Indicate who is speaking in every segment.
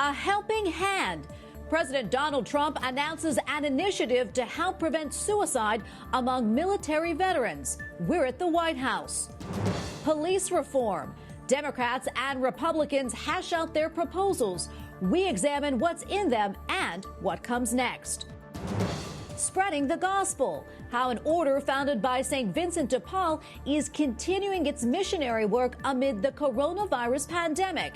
Speaker 1: A helping hand. President Donald Trump announces an initiative to help prevent suicide among military veterans. We're at the White House. Police reform. Democrats and Republicans hash out their proposals. We examine what's in them and what comes next. Spreading the gospel. How an order founded by St. Vincent de Paul is continuing its missionary work amid the coronavirus pandemic.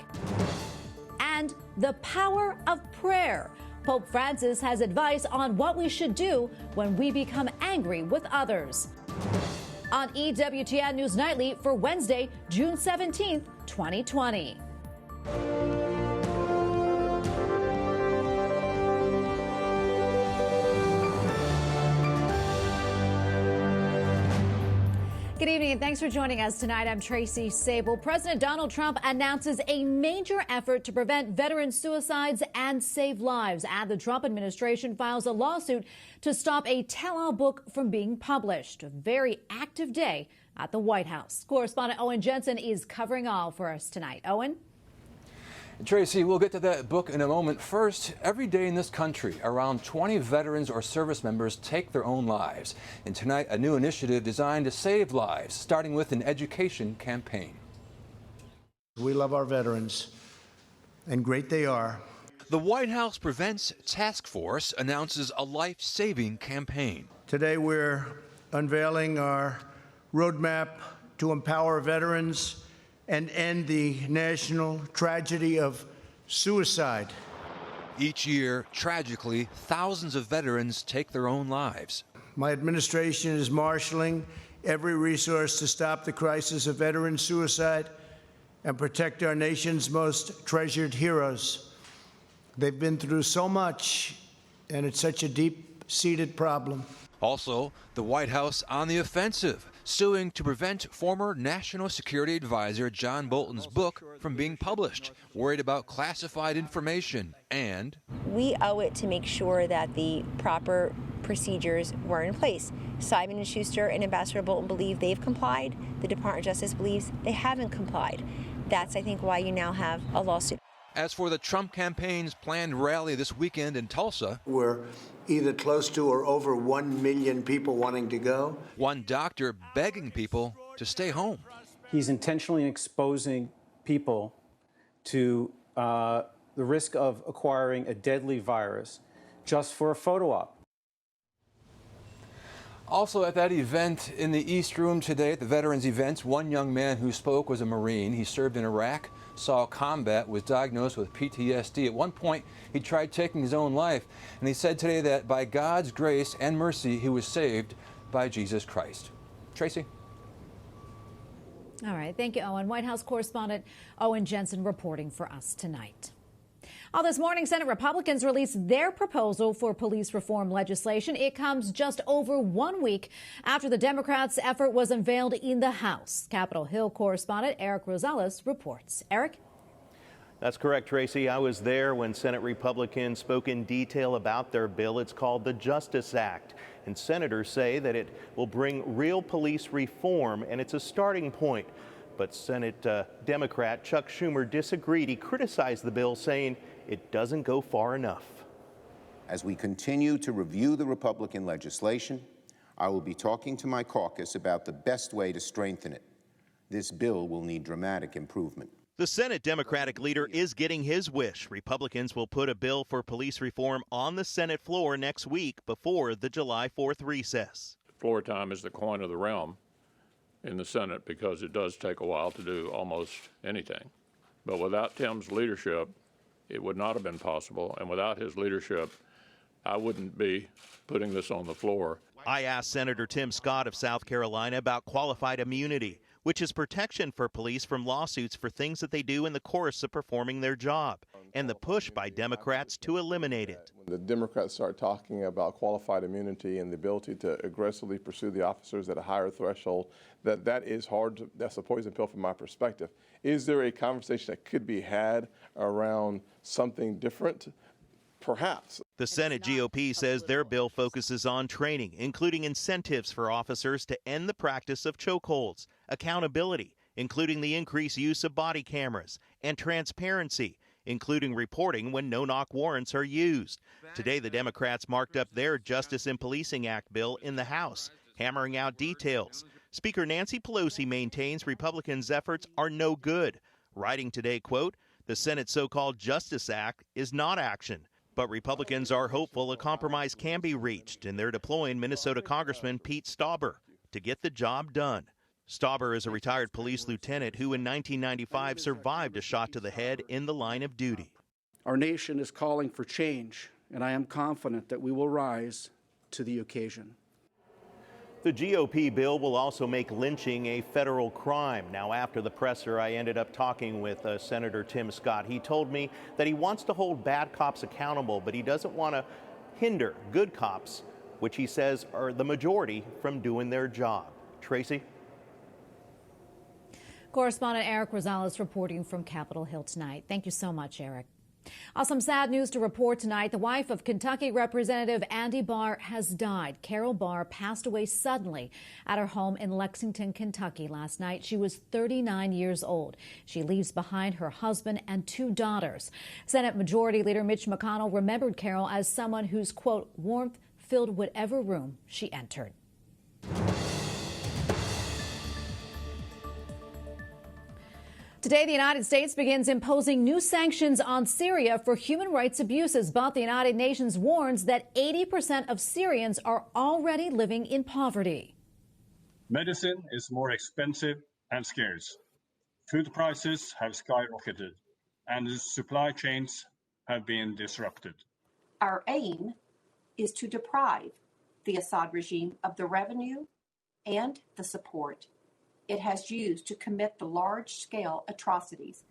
Speaker 1: And the power of prayer. Pope Francis has advice on what we should do when we become angry with others. On EWTN News Nightly for Wednesday, June 17th, 2020. Good evening and thanks for joining us tonight. I'm Tracy Sable. President Donald Trump announces a major effort to prevent veteran suicides and save lives. And the Trump administration files a lawsuit to stop a tell-all book from being published. A very active day at the White House. Correspondent Owen Jensen is covering all for us tonight. Owen?
Speaker 2: Tracy, we'll get to that book in a moment. First, every day in this country, around 20 veterans or service members take their own lives. And tonight, a new initiative designed to save lives, starting with an education campaign.
Speaker 3: We love our veterans, and great they are.
Speaker 2: The White House Prevents Task Force announces a life-saving campaign.
Speaker 3: Today, we're unveiling our roadmap to empower veterans and end the national tragedy of suicide.
Speaker 2: Each year, tragically, thousands of veterans take their own lives.
Speaker 3: My administration is marshaling every resource to stop the crisis of veteran suicide and protect our nation's most treasured heroes. They've been through so much, and it's such a deep-seated problem.
Speaker 2: Also, the White House on the offensive, suing to prevent former National Security Advisor John Bolton's book from being published, worried about classified information, and
Speaker 4: we owe it to make sure that the proper procedures were in place. Simon & Schuster and Ambassador Bolton believe they've complied. The Department of Justice believes they haven't complied. That's, I think, why you now have a lawsuit.
Speaker 2: As for the Trump campaign's planned rally this weekend in Tulsa,
Speaker 3: we're either close to or over 1 million people wanting to go.
Speaker 2: One doctor begging people to stay home.
Speaker 5: He's intentionally exposing people to the risk of acquiring a deadly virus just for a photo op.
Speaker 2: Also at that event in the East Room today, at the Veterans event, one young man who spoke was a Marine. He served in Iraq, saw combat, was diagnosed with PTSD. At one point, he tried taking his own life, and he said today that by God's grace and mercy, he was saved by Jesus Christ. Tracy?
Speaker 1: All right. Thank you, Owen. White House correspondent Owen Jensen reporting for us tonight. This morning, Senate Republicans released their proposal for police reform legislation. It comes just over 1 week after the Democrats' effort was unveiled in the House. Capitol Hill correspondent Eric Rosales reports. Eric?
Speaker 6: That's correct, Tracy. I was there when Senate Republicans spoke in detail about their bill. It's called the Justice Act. And senators say that it will bring real police reform, and it's a starting point. But Senate Democrat Chuck Schumer disagreed. He criticized the bill, saying it doesn't go far enough.
Speaker 7: As we continue to review the Republican legislation, I will be talking to my caucus about the best way to strengthen it. This bill will need dramatic improvement.
Speaker 6: The Senate Democratic leader is getting his wish. Republicans will put a bill for police reform on the Senate floor next week before the July 4th recess.
Speaker 8: Floor time is the coin of the realm in the Senate because it does take a while to do almost anything. But without Tim's leadership, it would not have been possible. And without his leadership, I wouldn't be putting this on the floor.
Speaker 6: I asked Senator Tim Scott of South Carolina about qualified immunity, which is protection for police from lawsuits for things that they do in the course of performing their job, and the push by Democrats to eliminate it.
Speaker 9: When the Democrats start talking about qualified immunity and the ability to aggressively pursue the officers at a higher threshold, that is hard. That's a poison pill from my perspective. Is there a conversation that could be had around something different? Perhaps.
Speaker 6: The Senate GOP says their bill focuses on training, including incentives for officers to end the practice of chokeholds, accountability, including the increased use of body cameras, and transparency, including reporting when no-knock warrants are used. Today, the Democrats marked up their Justice in Policing Act bill in the House, hammering out details. Speaker Nancy Pelosi maintains Republicans' efforts are no good, writing today, quote, "The Senate's so-called Justice Act is not action." But Republicans are hopeful a compromise can be reached, and they're deploying Minnesota Congressman Pete Stauber to get the job done. Stauber is a retired police lieutenant who in 1995 survived a shot to the head in the line of duty.
Speaker 10: Our nation is calling for change, and I am confident that we will rise to the occasion.
Speaker 6: The GOP bill will also make lynching a federal crime. Now, after the presser, I ended up talking with Senator Tim Scott. He told me that he wants to hold bad cops accountable, but he doesn't want to hinder good cops, which he says are the majority, from doing their job. Tracy?
Speaker 1: Correspondent Eric Rosales reporting from Capitol Hill tonight. Thank you so much, Eric. Some sad news to report tonight. The wife of Kentucky Representative Andy Barr has died. Carol Barr passed away suddenly at her home in Lexington, Kentucky last night. She was 39 years old. She leaves behind her husband and 2 daughters. Senate Majority Leader Mitch McConnell remembered Carol as someone whose, quote, warmth filled whatever room she entered. Today, the United States begins imposing new sanctions on Syria for human rights abuses, but the United Nations warns that 80% of Syrians are already living in poverty.
Speaker 11: Medicine is more expensive and scarce. Food prices have skyrocketed, and the supply chains have been disrupted.
Speaker 12: Our aim is to deprive the Assad regime of the revenue and the support it has used to commit the large-scale atrocities.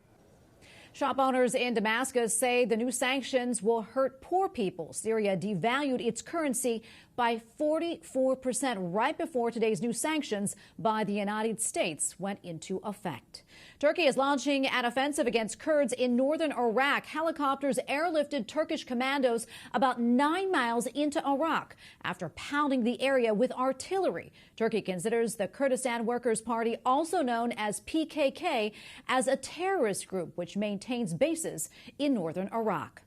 Speaker 1: Shop owners in Damascus say the new sanctions will hurt poor people. Syria devalued its currency by 44% right before today's new sanctions by the United States went into effect. Turkey is launching an offensive against Kurds in northern Iraq. Helicopters airlifted Turkish commandos about 9 miles into Iraq after pounding the area with artillery. Turkey considers the Kurdistan Workers' Party, also known as PKK, as a terrorist group which maintains bases in northern Iraq.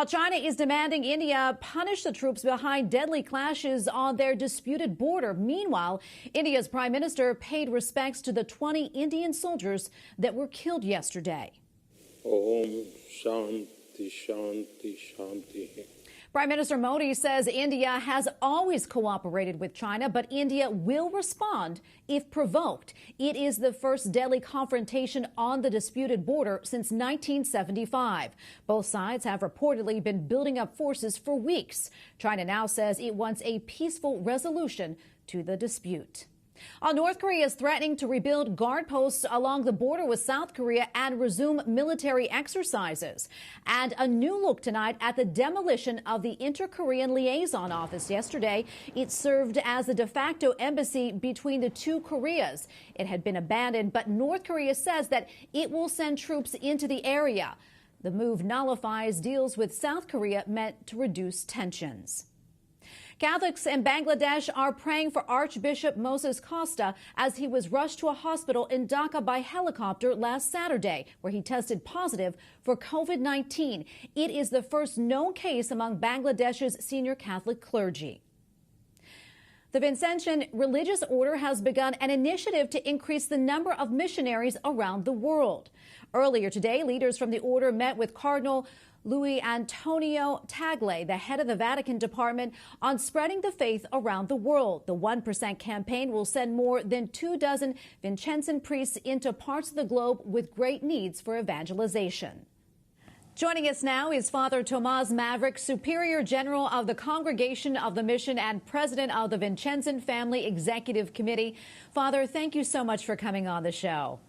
Speaker 1: China is demanding India punish the troops behind deadly clashes on their disputed border. Meanwhile, India's prime minister paid respects to the 20 Indian soldiers that were killed yesterday.
Speaker 13: Om Shanti Shanti Shanti.
Speaker 1: Prime Minister Modi says India has always cooperated with China, but India will respond if provoked. It is the first deadly confrontation on the disputed border since 1975. Both sides have reportedly been building up forces for weeks. China now says it wants a peaceful resolution to the dispute. North Korea is threatening to rebuild guard posts along the border with South Korea and resume military exercises. And a new look tonight at the demolition of the Inter-Korean Liaison Office yesterday. It served as a de facto embassy between the two Koreas. It had been abandoned, but North Korea says that it will send troops into the area. The move nullifies deals with South Korea meant to reduce tensions. Catholics in Bangladesh are praying for Archbishop Moses Costa as he was rushed to a hospital in Dhaka by helicopter last Saturday, where he tested positive for COVID-19. It is the first known case among Bangladesh's senior Catholic clergy. The Vincentian religious order has begun an initiative to increase the number of missionaries around the world. Earlier today, leaders from the order met with Cardinal Luis Antonio Tagle, the head of the Vatican Department on spreading the faith around the world. The 1% campaign will send more than 24 Vincentian priests into parts of the globe with great needs for evangelization. Joining us now is Father Tomas Maverick, Superior General of the Congregation of the Mission and President of the Vincentian Family Executive Committee. Father, thank you so much for coming on the show.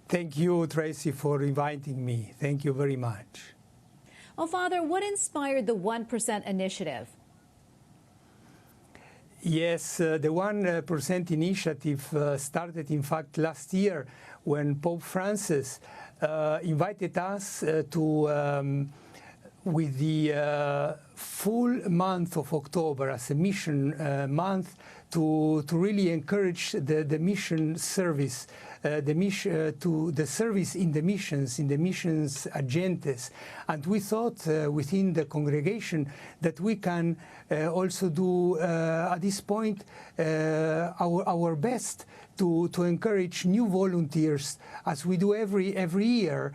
Speaker 14: Thank you, Tracy, for inviting me. Thank you very much.
Speaker 1: Well, Father, what inspired the 1% initiative?
Speaker 14: Yes, the 1% initiative started, in fact, last year when Pope Francis invited us with the full month of October as a mission month to really encourage the mission service to the service in the missions agentes. And we thought within the congregation that we can also do at this point our best to encourage new volunteers, as we do every year.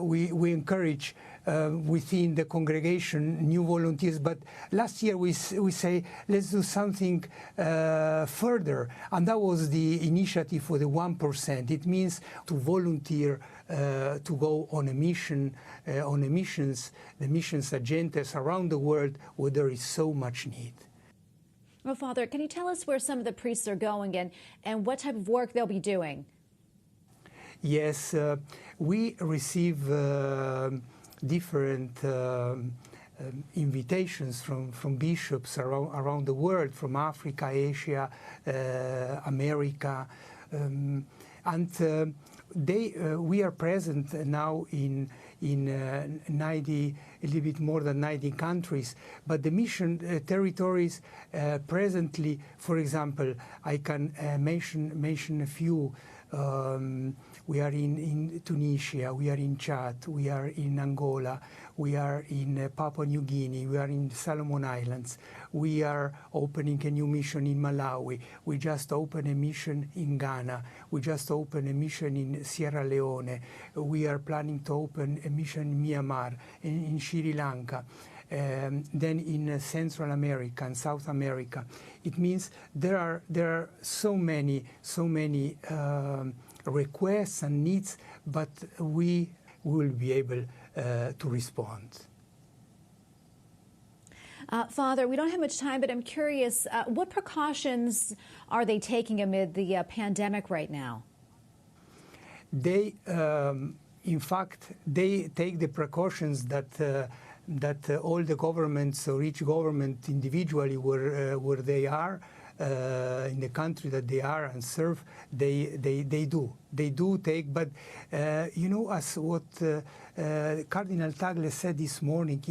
Speaker 14: We encourage within the congregation new volunteers, but last year we say let's do something further, and that was the initiative for the 1%. It means to volunteer to go on a mission, the missions agentes around the world where there is so much need.
Speaker 1: Well, Father, can you tell us where some of the priests are going and what type of work they'll be doing?
Speaker 14: Yes, we receive different invitations from bishops around the world, from Africa, Asia, America, and we are present now in 90, a little bit more than 90 countries. But the mission territories presently, for example, I can mention a few. We are in Tunisia, we are in Chad, we are in Angola, we are in Papua New Guinea, we are in Solomon Islands, we are opening a new mission in Malawi, we just opened a mission in Ghana, we just opened a mission in Sierra Leone, we are planning to open a mission in Myanmar, in Sri Lanka. Then in Central America and South America. It means there are so many requests and needs, but we will be able to respond.
Speaker 1: Father, we don't have much time, but I'm curious, what precautions are they taking amid the pandemic right now?
Speaker 14: They, in fact, they take the precautions that all the governments or each government individually where they are in the country that they are and serve, they do take. But as what Cardinal Tagle said this morning,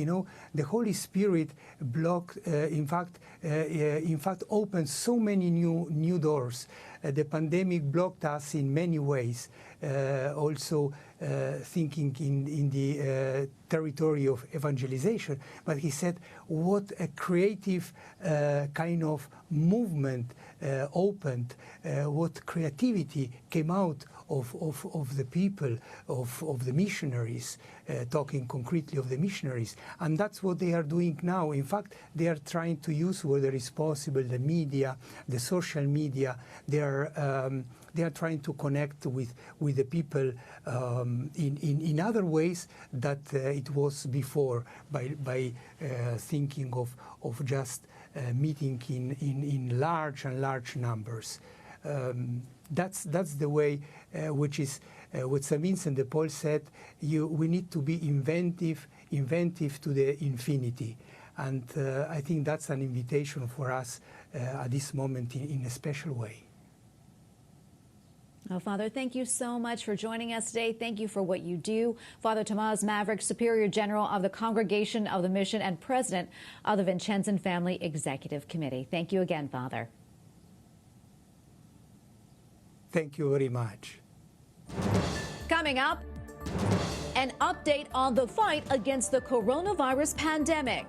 Speaker 14: the Holy Spirit blocked, in fact, opened so many new doors. The pandemic blocked us in many ways. Also thinking in the territory of evangelization, but he said what a creative kind of movement opened, what creativity came out of the people, of the missionaries, talking concretely of the missionaries. And that's what they are doing now. In fact, they are trying to use, where there is possible, the media, the social media. They are trying to connect with the people in other ways that it was before, by thinking of just meeting in large numbers. That's the way which is what St. Vincent de Paul said. We need to be inventive to the infinity, and I think that's an invitation for us at this moment in a special way.
Speaker 1: Oh, Father, thank you so much for joining us today. Thank you for what you do. Father Tomas Maverick, Superior General of the Congregation of the Mission and President of the Vincenzan Family Executive Committee. Thank you again, Father.
Speaker 14: Thank you very much.
Speaker 1: Coming up, an update on the fight against the coronavirus pandemic.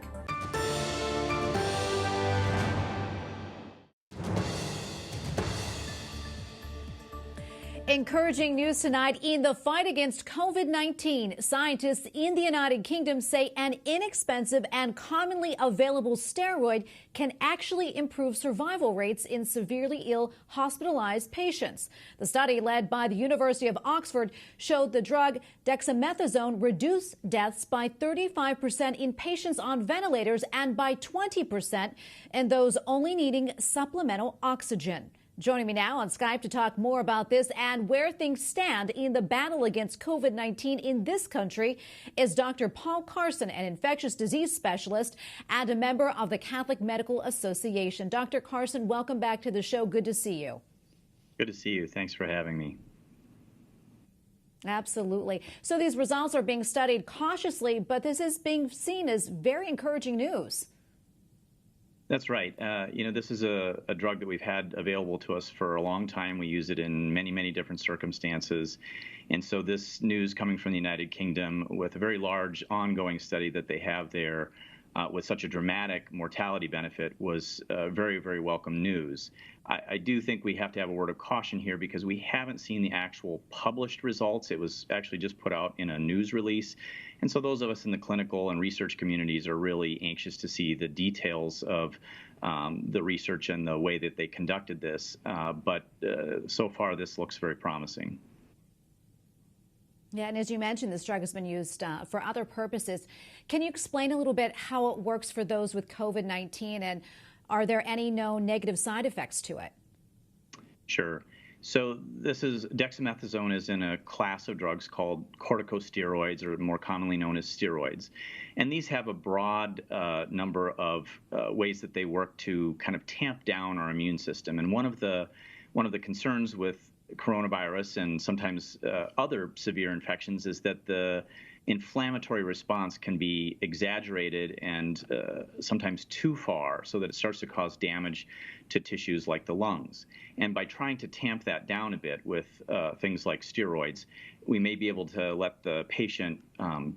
Speaker 1: Encouraging news tonight in the fight against COVID-19. Scientists in the United Kingdom say an inexpensive and commonly available steroid can actually improve survival rates in severely ill hospitalized patients. The study, led by the University of Oxford, showed the drug dexamethasone reduced deaths by 35% in patients on ventilators and by 20% in those only needing supplemental oxygen. Joining me now on Skype to talk more about this and where things stand in the battle against COVID-19 in this country is Dr. Paul Carson, an infectious disease specialist and a member of the Catholic Medical Association. Dr. Carson, welcome back to the show. Good to see you.
Speaker 15: Good to see you. Thanks for having me.
Speaker 1: Absolutely. So these results are being studied cautiously, but this is being seen as very encouraging news.
Speaker 15: That's right. This is a drug that we've had available to us for a long time. We use it in many, many different circumstances. And so this news coming from the United Kingdom with a very large ongoing study that they have there with such a dramatic mortality benefit was very, very welcome news. I do think we have to have a word of caution here because we haven't seen the actual published results. It was actually just put out in a news release. And so those of us in the clinical and research communities are really anxious to see the details of the research and the way that they conducted this. But so far, this looks very promising.
Speaker 1: Yeah, and as you mentioned, this drug has been used for other purposes. Can you explain a little bit how it works for those with COVID-19, and are there any known negative side effects to it?
Speaker 15: Sure. So dexamethasone is in a class of drugs called corticosteroids, or more commonly known as steroids. And these have a broad number of ways that they work to kind of tamp down our immune system. And one of the concerns with coronavirus and sometimes other severe infections is that the inflammatory response can be exaggerated and sometimes too far, so that it starts to cause damage to tissues like the lungs. And by trying to tamp that down a bit with things like steroids, we may be able to let the patient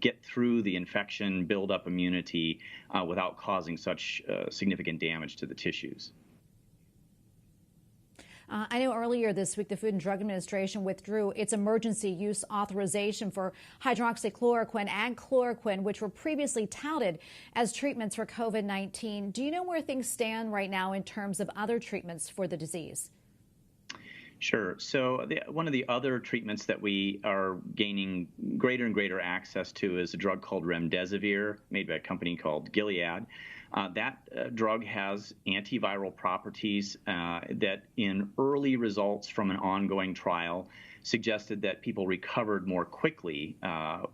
Speaker 15: get through the infection, build up immunity without causing such significant damage to the tissues.
Speaker 1: I know earlier this week the Food and Drug Administration withdrew its emergency use authorization for hydroxychloroquine and chloroquine, which were previously touted as treatments for COVID-19. Do you know where things stand right now in terms of other treatments for the disease?
Speaker 15: Sure. So one of the other treatments that we are gaining greater and greater access to is a drug called remdesivir, made by a company called Gilead. That drug has antiviral properties that in early results from an ongoing trial suggested that people recovered more quickly,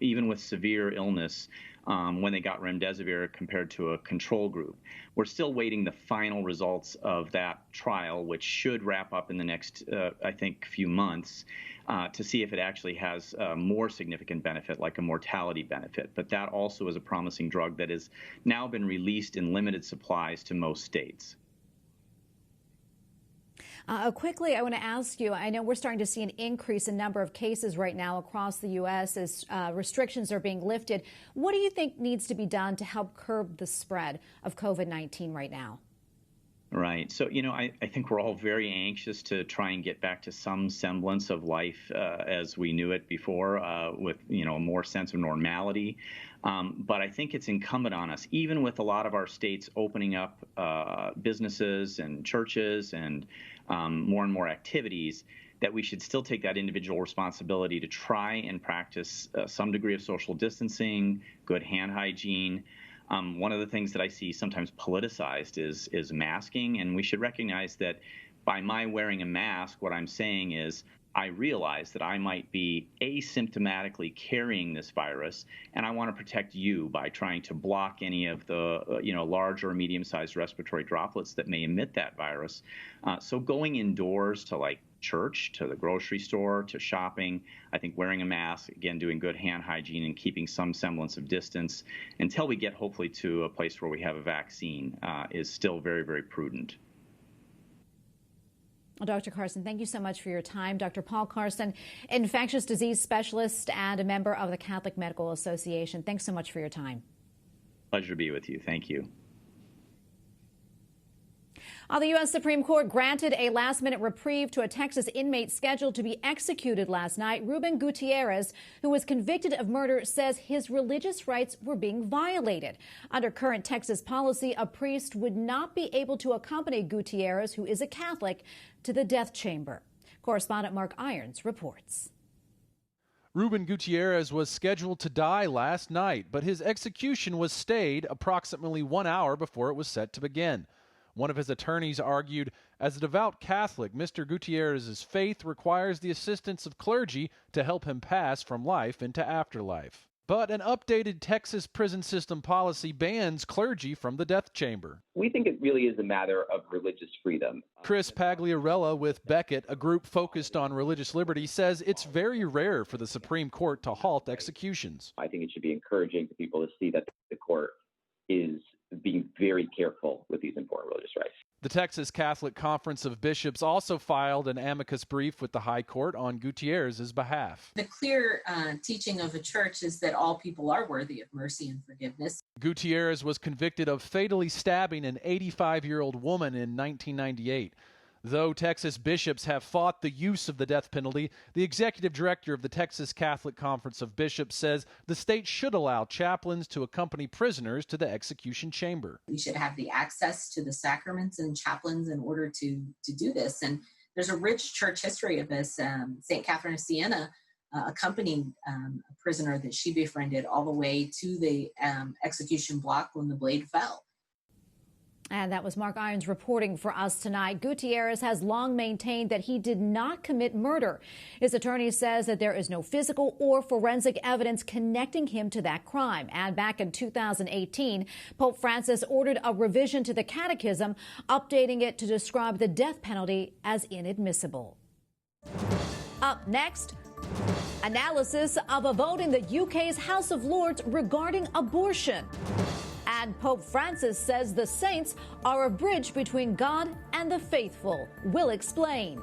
Speaker 15: even with severe illness, when they got remdesivir compared to a control group. We're still waiting the final results of that trial, which should wrap up in the next, I think, few months, to see if it actually has more significant benefit, like a mortality benefit. But that also is a promising drug that has now been released in limited supplies to most states.
Speaker 1: Quickly, I want to ask you, I know we're starting to see an increase in number of cases right now across the U.S. as restrictions are being lifted. What do you think needs to be done to help curb the spread of COVID-19 right now?
Speaker 15: Right. So, I think we're all very anxious to try and get back to some semblance of life as we knew it before, with, a more sense of normality. But I think it's incumbent on us, even with a lot of our states opening up businesses and churches and more activities, that we should still take that individual responsibility to try and practice some degree of social distancing, good hand hygiene. One of the things that I see sometimes politicized is masking, and we should recognize that by my wearing a mask, what I'm saying is I realize that I might be asymptomatically carrying this virus, and I want to protect you by trying to block any of the large or medium-sized respiratory droplets that may emit that virus. So going indoors to like church, to the grocery store, to shopping, I think wearing a mask, again, doing good hand hygiene and keeping some semblance of distance until we get hopefully to a place where we have a vaccine is still very, very prudent.
Speaker 1: Well, Dr. Carson, thank you so much for your time. Dr. Paul Carson, infectious disease specialist and a member of the Catholic Medical Association. Thanks so much for your time.
Speaker 15: Pleasure to be with you. Thank you.
Speaker 1: The U.S. Supreme Court granted a last-minute reprieve to a Texas inmate scheduled to be executed last night. Ruben Gutierrez, who was convicted of murder, says his religious rights were being violated. Under current Texas policy, a priest would not be able to accompany Gutierrez, who is a Catholic, to the death chamber. Correspondent Mark Irons reports.
Speaker 16: Ruben Gutierrez was scheduled to die last night, but his execution was stayed approximately 1 hour before it was set to begin. One of his attorneys argued, as a devout Catholic, Mr. Gutierrez's faith requires the assistance of clergy to help him pass from life into afterlife. But an updated Texas prison system policy bans clergy from the death chamber.
Speaker 17: We think it really is a matter of religious freedom.
Speaker 16: Chris Pagliarella with Beckett, a group focused on religious liberty, says it's very rare for the Supreme Court to halt executions.
Speaker 17: I think it should be encouraging for people to see that the court is being very careful with these important religious rights.
Speaker 16: The Texas Catholic Conference of Bishops also filed an amicus brief with the High Court on Gutierrez's behalf.
Speaker 18: The clear teaching of the church is that all people are worthy of mercy and forgiveness.
Speaker 16: Gutierrez was convicted of fatally stabbing an 85-year-old woman in 1998. Though Texas bishops have fought the use of the death penalty, the executive director of the Texas Catholic Conference of Bishops says the state should allow chaplains to accompany prisoners to the execution chamber.
Speaker 18: We should have the access to the sacraments and chaplains in order to do this. And there's a rich church history of this. St. Catherine of Siena accompanied a prisoner that she befriended all the way to the execution block when the blade fell.
Speaker 1: And that was Mark Irons reporting for us tonight. Gutierrez has long maintained that he did not commit murder. His attorney says that there is no physical or forensic evidence connecting him to that crime. And back in 2018, Pope Francis ordered a revision to the catechism, updating it to describe the death penalty as inadmissible. Up next, analysis of a vote in the UK's House of Lords regarding abortion. And Pope Francis says the saints are a bridge between God and the faithful. We'll explain.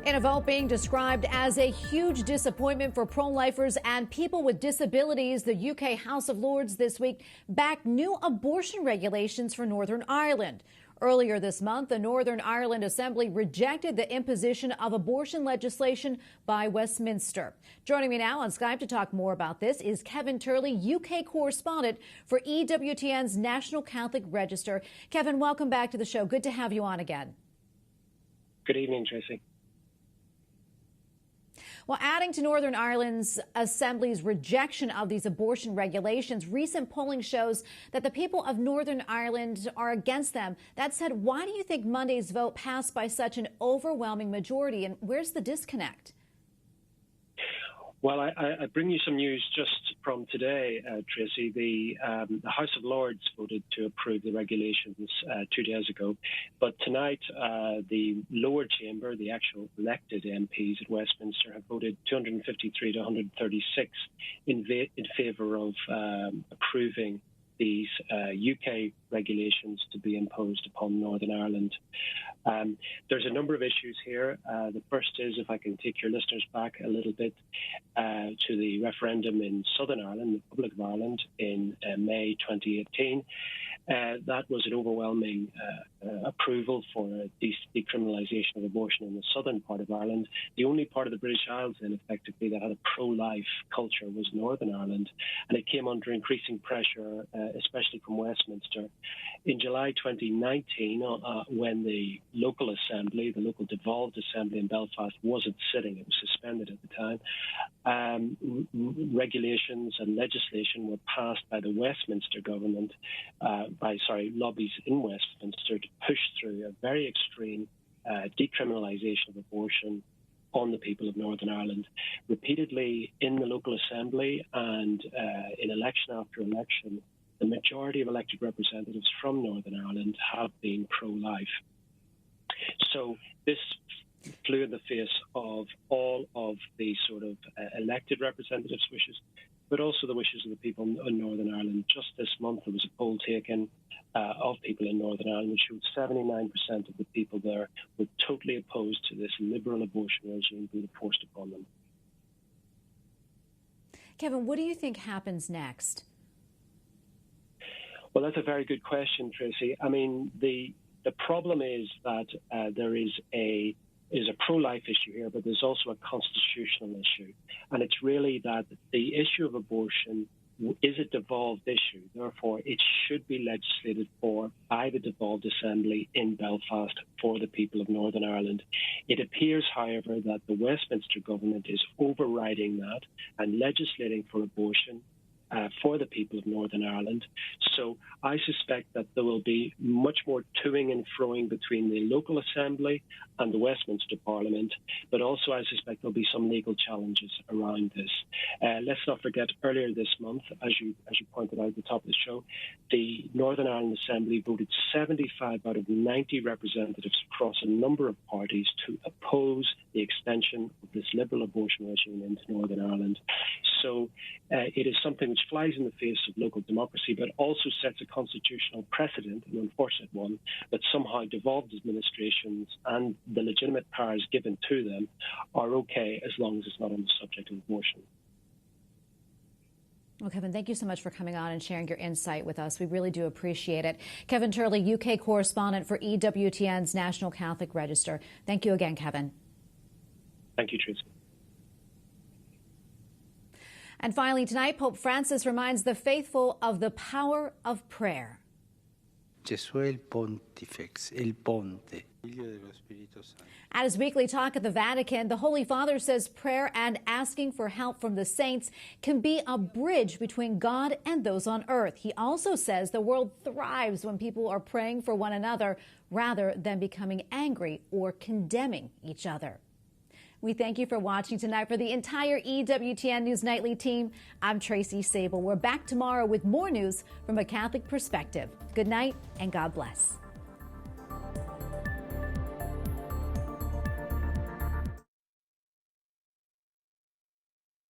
Speaker 1: In a vote being described as a huge disappointment for pro-lifers and people with disabilities, the UK House of Lords this week backed new abortion regulations for Northern Ireland. Earlier this month, the Northern Ireland Assembly rejected the imposition of abortion legislation by Westminster. Joining me now on Skype to talk more about this is Kevin Turley, UK correspondent for EWTN's National Catholic Register. Kevin, welcome back to the show. Good to have you on again.
Speaker 19: Good evening, Tracy.
Speaker 1: Well, adding to Northern Ireland's Assembly's rejection of these abortion regulations, recent polling shows that the people of Northern Ireland are against them. That said, why do you think Monday's vote passed by such an overwhelming majority, and where's the disconnect?
Speaker 19: Well, I bring you some news just from today, Tracy. The House of Lords voted to approve the regulations 2 days ago. But tonight, the lower chamber, the actual elected MPs at Westminster, have voted 253 to 136 in favour of approving these UK regulations to be imposed upon Northern Ireland. There's a number of issues here. The first is, if I can take your listeners back a little bit to the referendum in Southern Ireland, the Republic of Ireland, in May 2018. That was an overwhelming approval for decriminalisation of abortion in the southern part of Ireland. The only part of the British Isles, then, effectively, that had a pro-life culture was Northern Ireland, and it came under increasing pressure, especially from Westminster. In July 2019, when the local assembly, the local devolved assembly in Belfast, wasn't sitting, it was suspended at the time, regulations and legislation were passed by the Westminster government, lobbies in Westminster to push through a very extreme decriminalisation of abortion on the people of Northern Ireland. Repeatedly in the local assembly and in election after election, the majority of elected representatives from Northern Ireland have been pro-life. So this flew in the face of all of the sort of elected representatives' wishes, but also the wishes of the people in Northern Ireland. Just this month, there was a poll taken of people in Northern Ireland, which showed 79% of the people there were totally opposed to this liberal abortion regime being forced upon them.
Speaker 1: Kevin, what do you think happens next?
Speaker 19: Well, that's a very good question, Tracy. I mean, the problem is that there is a pro-life issue here, but there's also a constitutional issue. And it's really that the issue of abortion is a devolved issue. Therefore, it should be legislated for by the devolved assembly in Belfast for the people of Northern Ireland. It appears, however, that the Westminster government is overriding that and legislating for abortion for the people of Northern Ireland. So I suspect that there will be much more toing and froing between the local assembly and the Westminster Parliament, but also I suspect there'll be some legal challenges around this. Let's not forget, earlier this month, as you pointed out at the top of the show, the Northern Ireland Assembly voted 75 out of 90 representatives across a number of parties to oppose the extension of this liberal abortion regime into Northern Ireland. So it is something which flies in the face of local democracy, but also sets a constitutional precedent, an unfortunate one, that somehow devolved administrations and the legitimate powers given to them are okay as long as it's not on the subject of abortion.
Speaker 1: Well, Kevin, thank you so much for coming on and sharing your insight with us. We really do appreciate it. Kevin Turley, UK correspondent for EWTN's National Catholic Register. Thank you again, Kevin.
Speaker 19: Thank you, Tracy.
Speaker 1: And finally, tonight, Pope Francis reminds the faithful of the power of prayer.
Speaker 20: Gesù è il Pontifex, il Ponte.
Speaker 1: At his weekly talk at the Vatican, the Holy Father says prayer and asking for help from the saints can be a bridge between God and those on earth. He also says the world thrives when people are praying for one another rather than becoming angry or condemning each other. We thank you for watching tonight. For the entire EWTN News Nightly team, I'm Tracy Sable. We're back tomorrow with more news from a Catholic perspective. Good night and God bless.